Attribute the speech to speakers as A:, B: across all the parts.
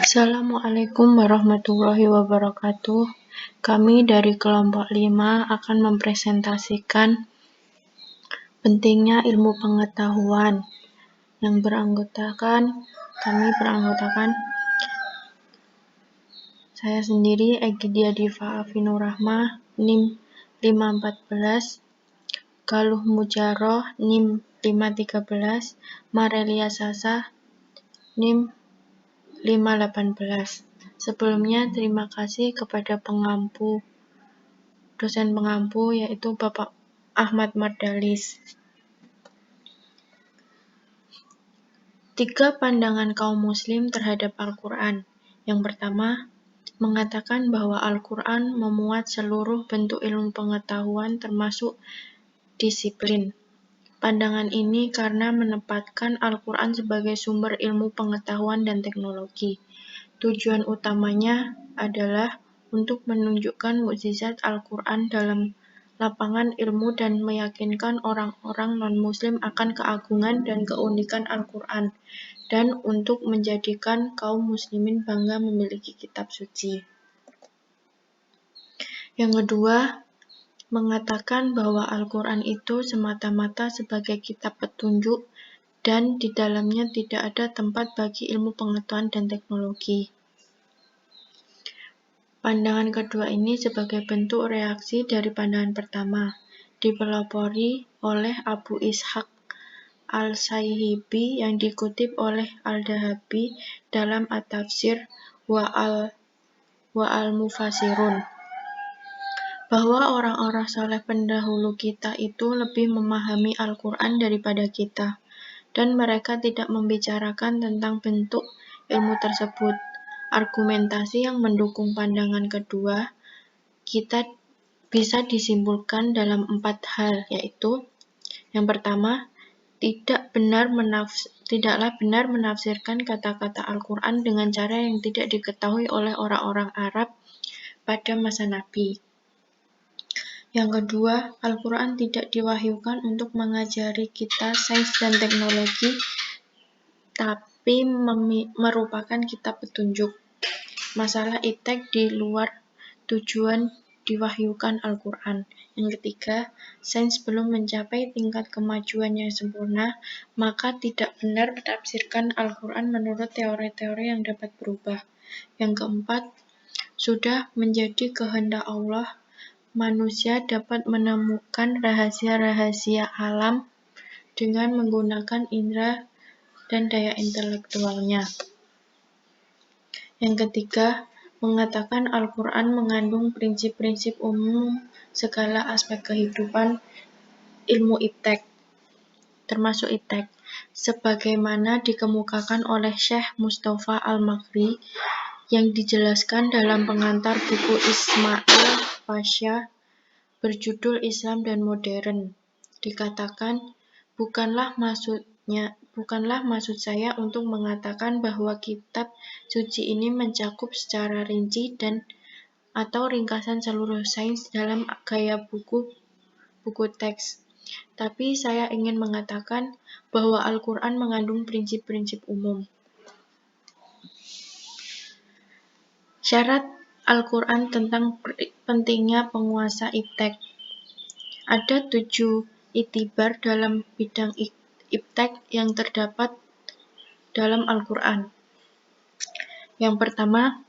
A: Assalamualaikum warahmatullahi wabarakatuh. Kami dari kelompok 5 akan mempresentasikan pentingnya ilmu pengetahuan yang kami beranggotakan saya sendiri, Egidya Diva Afinur Rahmah, NIM 514, Galuh Mujaroh, NIM 513, Marelia Sasa, NIM 518. Sebelumnya terima kasih kepada dosen pengampu yaitu Bapak Ahmad Mardalis. 3 pandangan kaum muslim terhadap Al-Quran. Yang pertama, mengatakan bahwa Al-Quran memuat seluruh bentuk ilmu pengetahuan termasuk disiplin. Pandangan ini karena menempatkan Al-Quran sebagai sumber ilmu pengetahuan dan teknologi. Tujuan utamanya adalah untuk menunjukkan mukjizat Al-Quran dalam lapangan ilmu dan meyakinkan orang-orang non-muslim akan keagungan dan keunikan Al-Quran, dan untuk menjadikan kaum muslimin bangga memiliki kitab suci. Yang kedua, mengatakan bahwa Al-Quran itu semata-mata sebagai kitab petunjuk dan di dalamnya tidak ada tempat bagi ilmu pengetahuan dan teknologi. Pandangan kedua ini sebagai bentuk reaksi dari pandangan pertama, dipelopori oleh Abu Ishaq Al-Sayhibi yang dikutip oleh Al-Dhahabi dalam At-Tafsir wa Al-Mufassirun, bahwa orang-orang saleh pendahulu kita itu lebih memahami Al-Quran daripada kita, dan mereka tidak membicarakan tentang bentuk ilmu tersebut. Argumentasi yang mendukung pandangan kedua kita bisa disimpulkan dalam 4 hal, yaitu yang pertama, tidaklah benar menafsirkan kata-kata Al-Quran dengan cara yang tidak diketahui oleh orang-orang Arab pada masa Nabi. Yang kedua, Al-Quran tidak diwahyukan untuk mengajari kita sains dan teknologi, tapi merupakan kitab petunjuk. Masalah iptek di luar tujuan diwahyukan Al-Quran. Yang ketiga, sains belum mencapai tingkat kemajuan yang sempurna, maka tidak benar menafsirkan Al-Quran menurut teori-teori yang dapat berubah. Yang keempat, sudah menjadi kehendak Allah, manusia dapat menemukan rahasia-rahasia alam dengan menggunakan indera dan daya intelektualnya. Yang ketiga, mengatakan Al-Quran mengandung prinsip-prinsip umum segala aspek kehidupan ilmu iptek, termasuk iptek, sebagaimana dikemukakan oleh Syekh Mustafa Al-Maghri yang dijelaskan dalam pengantar buku Ismail Pasha berjudul Islam dan Modern. Dikatakan, bukanlah maksud saya untuk mengatakan bahwa kitab suci ini mencakup secara rinci atau ringkasan seluruh sains dalam gaya buku teks. Tapi saya ingin mengatakan bahwa Al-Quran mengandung prinsip-prinsip umum. Syarat Al-Quran tentang pentingnya penguasa iptek. Ada 7 itibar dalam bidang iptek yang terdapat dalam Al-Quran. Yang pertama,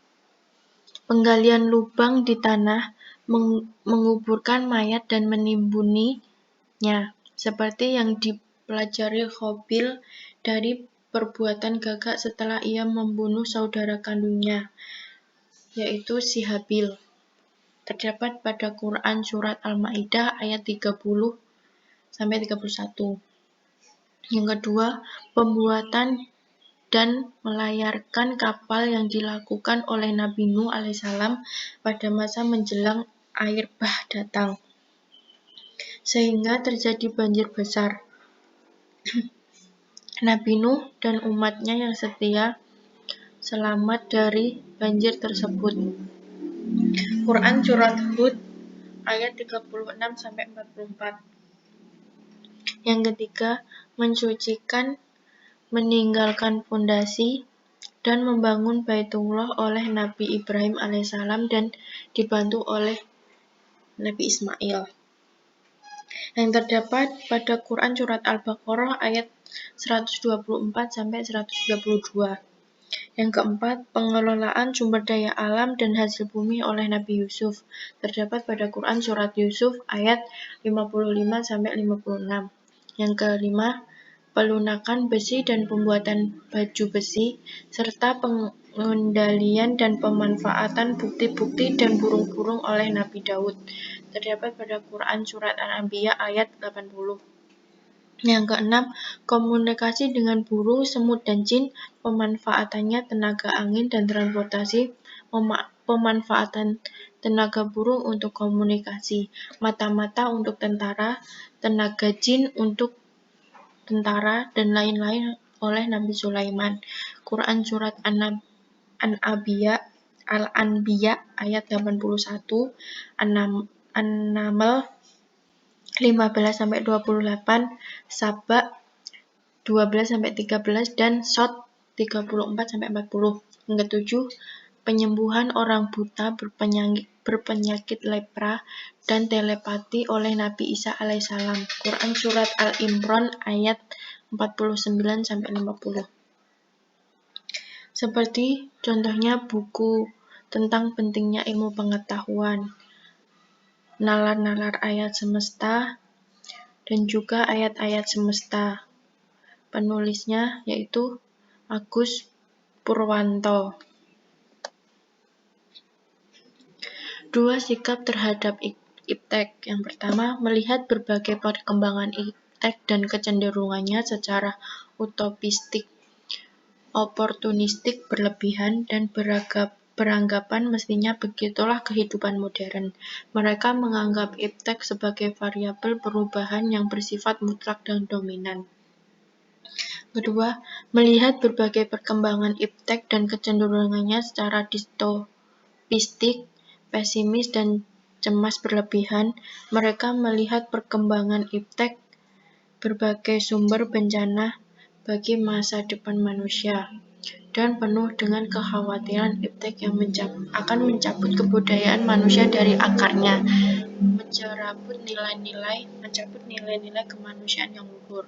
A: penggalian lubang di tanah, menguburkan mayat dan menimbuninya, seperti yang dipelajari Qabil dari perbuatan gagak setelah ia membunuh saudara kandungnya, yaitu si Habil. Terdapat pada Quran Surat Al-Ma'idah ayat 30-31. Yang kedua, pembuatan dan melayarkan kapal yang dilakukan oleh Nabi Nuh alaihissalam pada masa menjelang air bah datang, sehingga terjadi banjir besar. Nabi Nuh dan umatnya yang setia selamat dari banjir tersebut. Quran Surat Hud ayat 36-44. Yang ketiga, mensucikan, meninggalkan pondasi dan membangun Baitullah oleh Nabi Ibrahim alaihissalam dan dibantu oleh Nabi Ismail. Yang terdapat pada Quran Surat Al-Baqarah ayat 124-132. Yang keempat, pengelolaan sumber daya alam dan hasil bumi oleh Nabi Yusuf. Terdapat pada Quran Surat Yusuf ayat 55-56. Yang kelima, pelunakan besi dan pembuatan baju besi, serta pengendalian dan pemanfaatan bukti-bukti dan burung-burung oleh Nabi Daud. Terdapat pada Quran Surat Al-Anbiya ayat 80. Yang keenam, komunikasi dengan burung, semut, dan jin, pemanfaatannya tenaga angin dan transportasi, pemanfaatan tenaga burung untuk komunikasi, mata-mata untuk tentara, tenaga jin untuk tentara, dan lain-lain oleh Nabi Sulaiman. Quran Surat Al-Anbiya ayat 81, An-Naml 15-28, Saba 12-13, dan Shad 34-40. Yang ketujuh, penyembuhan orang buta berpenyakit lepra dan telepati oleh Nabi Isa alaihissalam. Quran Surat Al-Imran ayat 49-50. Seperti contohnya buku tentang pentingnya ilmu pengetahuan, nalar-nalar ayat semesta, dan juga ayat-ayat semesta. Penulisnya yaitu Agus Purwanto. 2 sikap terhadap iptek. Yang pertama, melihat berbagai perkembangan iptek dan kecenderungannya secara utopistik, oportunistik, berlebihan, dan beranggapan mestinya begitulah kehidupan modern. Mereka menganggap iptek sebagai variabel perubahan yang bersifat mutlak dan dominan. Kedua, melihat berbagai perkembangan iptek dan kecenderungannya secara distopistik, pesimis, dan cemas berlebihan. Mereka melihat perkembangan iptek berbagai sumber bencana bagi masa depan manusia, dan penuh dengan kekhawatiran iptek yang akan mencabut kebudayaan manusia dari akarnya, mencabut nilai-nilai kemanusiaan yang luhur.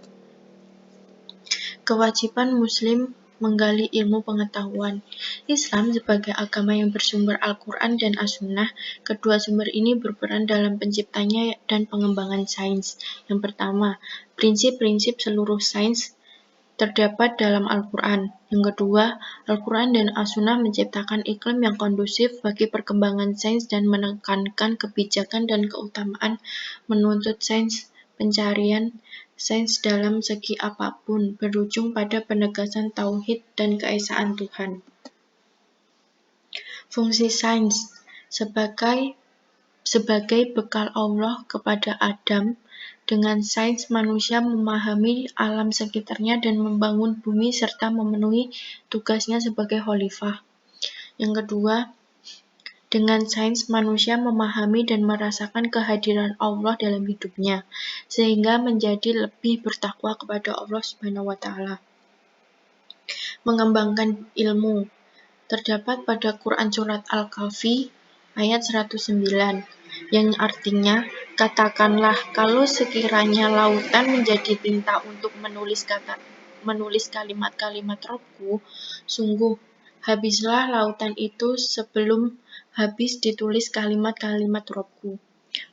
A: Kewajiban Muslim menggali ilmu pengetahuan. Islam sebagai agama yang bersumber Al-Quran dan As-Sunnah, kedua sumber ini berperan dalam penciptanya dan pengembangan sains. Yang pertama, prinsip-prinsip seluruh sains terdapat dalam Al-Quran. Yang kedua, Al-Quran dan As-Sunnah menciptakan iklim yang kondusif bagi perkembangan sains dan menekankan kebijakan dan keutamaan menuntut sains, pencarian sains dalam segi apapun, berujung pada penegasan tauhid dan keesaan Tuhan. Fungsi sains sebagai bekal Allah kepada Adam. Dengan sains, manusia memahami alam sekitarnya dan membangun bumi serta memenuhi tugasnya sebagai khalifah. Yang kedua, dengan sains, manusia memahami dan merasakan kehadiran Allah dalam hidupnya, sehingga menjadi lebih bertakwa kepada Allah SWT. Mengembangkan ilmu. Terdapat pada Quran Surat Al-Kahfi ayat 109, yang artinya, katakanlah kalau sekiranya lautan menjadi tinta untuk menulis kalimat-kalimat Rabbku, sungguh habislah lautan itu sebelum habis ditulis kalimat-kalimat Rabbku,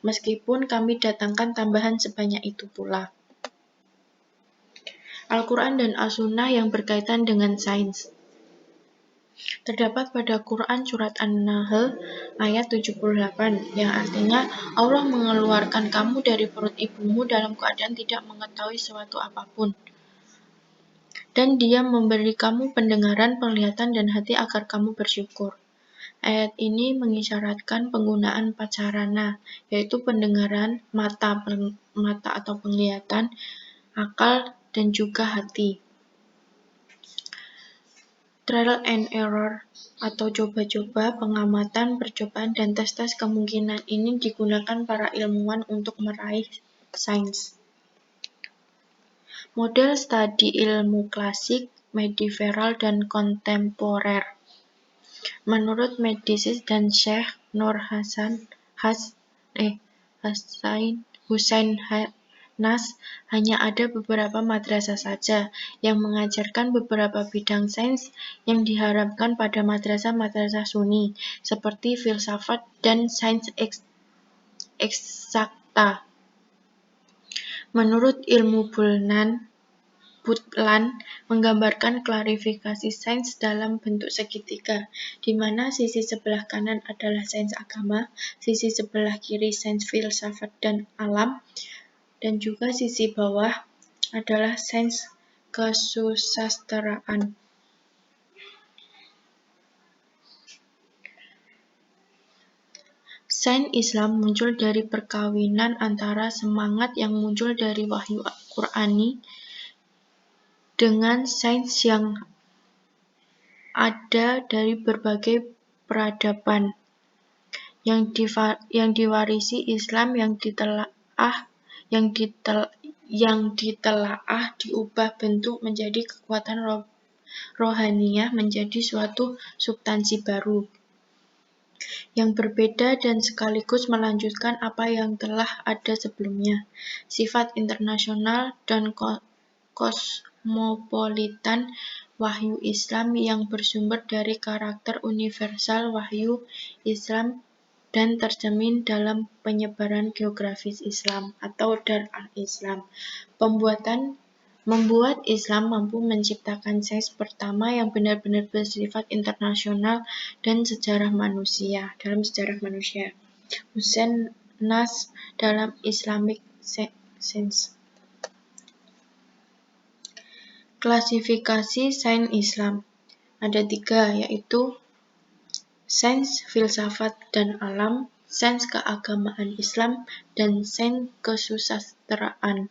A: meskipun kami datangkan tambahan sebanyak itu pula. Al-Quran dan As-Sunnah yang berkaitan dengan sains. Terdapat pada Quran Surat An-Nahl ayat 78, yang artinya, Allah mengeluarkan kamu dari perut ibumu dalam keadaan tidak mengetahui suatu apapun. Dan Dia memberi kamu pendengaran, penglihatan, dan hati agar kamu bersyukur. Ayat ini mengisyaratkan penggunaan 4 sarana, yaitu pendengaran, mata atau penglihatan, akal, dan juga hati. Trial and error atau coba-coba, pengamatan, percobaan, dan tes-tes kemungkinan ini digunakan para ilmuwan untuk meraih sains. Model studi ilmu klasik medieval dan kontemporer. Menurut Medicis dan Syekh Nur Husain Nas, hanya ada beberapa madrasah saja yang mengajarkan beberapa bidang sains yang diharapkan pada madrasah-madrasah Sunni, seperti filsafat dan sains eksakta. Menurut ilmu Butlan menggambarkan klarifikasi sains dalam bentuk segitiga, di mana sisi sebelah kanan adalah sains agama, sisi sebelah kiri sains filsafat dan alam, dan juga sisi bawah adalah sains kesusasteraan. Sains Islam muncul dari perkawinan antara semangat yang muncul dari wahyu Qur'ani dengan sains yang ada dari berbagai peradaban yang diwarisi Islam yang ditelaah diubah bentuk menjadi kekuatan rohaniyah, menjadi suatu substansi baru yang berbeda dan sekaligus melanjutkan apa yang telah ada sebelumnya. Sifat internasional dan kosmopolitan wahyu Islam yang bersumber dari karakter universal wahyu Islam dan tercermin dalam penyebaran geografis Islam atau Dar al-Islam. Membuat Islam mampu menciptakan sains pertama yang benar-benar bersifat internasional dan dalam sejarah manusia. Husain Nas dalam Islamic Science. Klasifikasi sains Islam ada 3, yaitu sains filsafat dan alam, sains keagamaan Islam, dan sains kesusasteraan.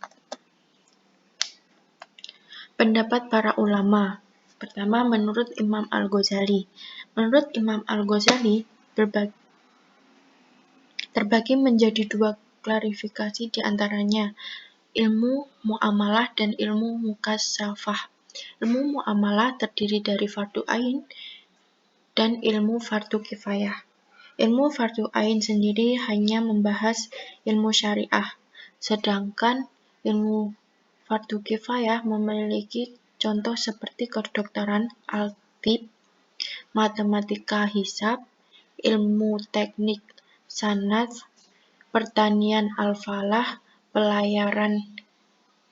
A: Pendapat para ulama. Pertama, menurut Imam Al-Ghazali. Menurut Imam Al-Ghazali, terbagi menjadi 2 klarifikasi di antaranya, ilmu muamalah dan ilmu mukasyafah. Ilmu muamalah terdiri dari fardu ain dan ilmu fardu kifayah. Ilmu fardu ain sendiri hanya membahas ilmu syariah, sedangkan ilmu fardu kifayah memiliki contoh seperti kedokteran, al-tib, matematika hisab, ilmu teknik sanad, pertanian al-falah, pelayaran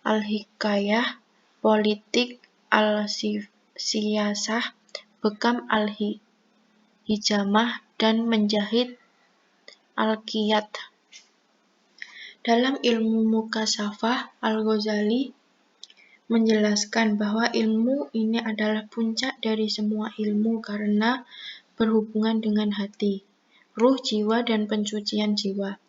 A: al-hikayah, politik al-siyasah, bekam al-hijamah, dan menjahit al-qiyat. Dalam ilmu mukasyafah, Al-Ghazali menjelaskan bahwa ilmu ini adalah puncak dari semua ilmu karena berhubungan dengan hati, ruh, jiwa, dan pensucian jiwa.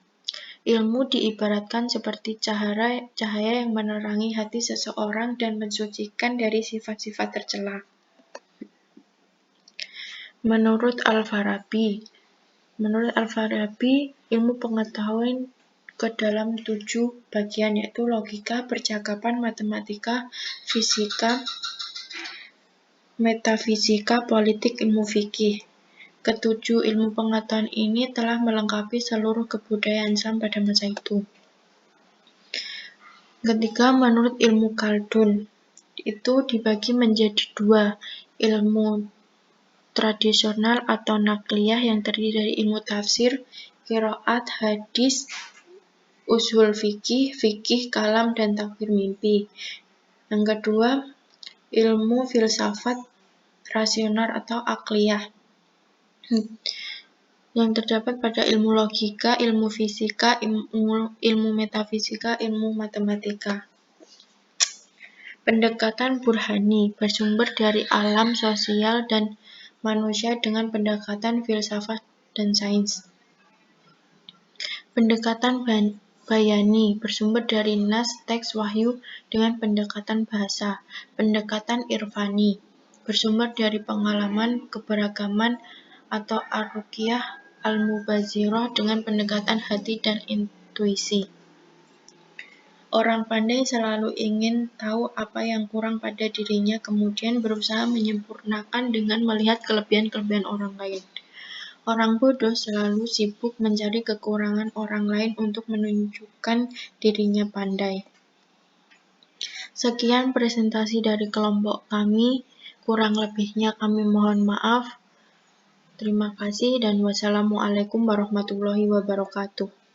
A: Ilmu diibaratkan seperti cahaya yang menerangi hati seseorang dan mensucikan dari sifat-sifat tercela. Menurut Al-Farabi, ilmu pengetahuan ke dalam 7 bagian, yaitu logika, percakapan, matematika, fisika, metafisika, politik, ilmu fikih. Ketujuh ilmu pengetahuan ini telah melengkapi seluruh kebudayaan Islam pada masa itu. Ketiga, menurut ilmu Khaldun, itu dibagi menjadi 2, ilmu tradisional atau nakliyah yang terdiri dari ilmu tafsir, qiraat, hadis, usul fikih, kalam, dan takwil mimpi. Yang kedua, ilmu filsafat rasional atau akliyah yang terdapat pada ilmu logika, ilmu fisika, ilmu metafisika, ilmu matematika. Pendekatan burhani bersumber dari alam sosial dan manusia dengan pendekatan filsafat dan sains. Pendekatan bayani bersumber dari nas teks wahyu dengan pendekatan bahasa. Pendekatan irfani bersumber dari pengalaman keberagaman atau ar-ruqyah al-mubazirah dengan pendekatan hati dan intuisi. Orang pandai selalu ingin tahu apa yang kurang pada dirinya, kemudian berusaha menyempurnakan dengan melihat kelebihan-kelebihan orang lain. Orang bodoh selalu sibuk mencari kekurangan orang lain untuk menunjukkan dirinya pandai. Sekian presentasi dari kelompok kami, kurang lebihnya kami mohon maaf. Terima kasih dan wassalamualaikum warahmatullahi wabarakatuh.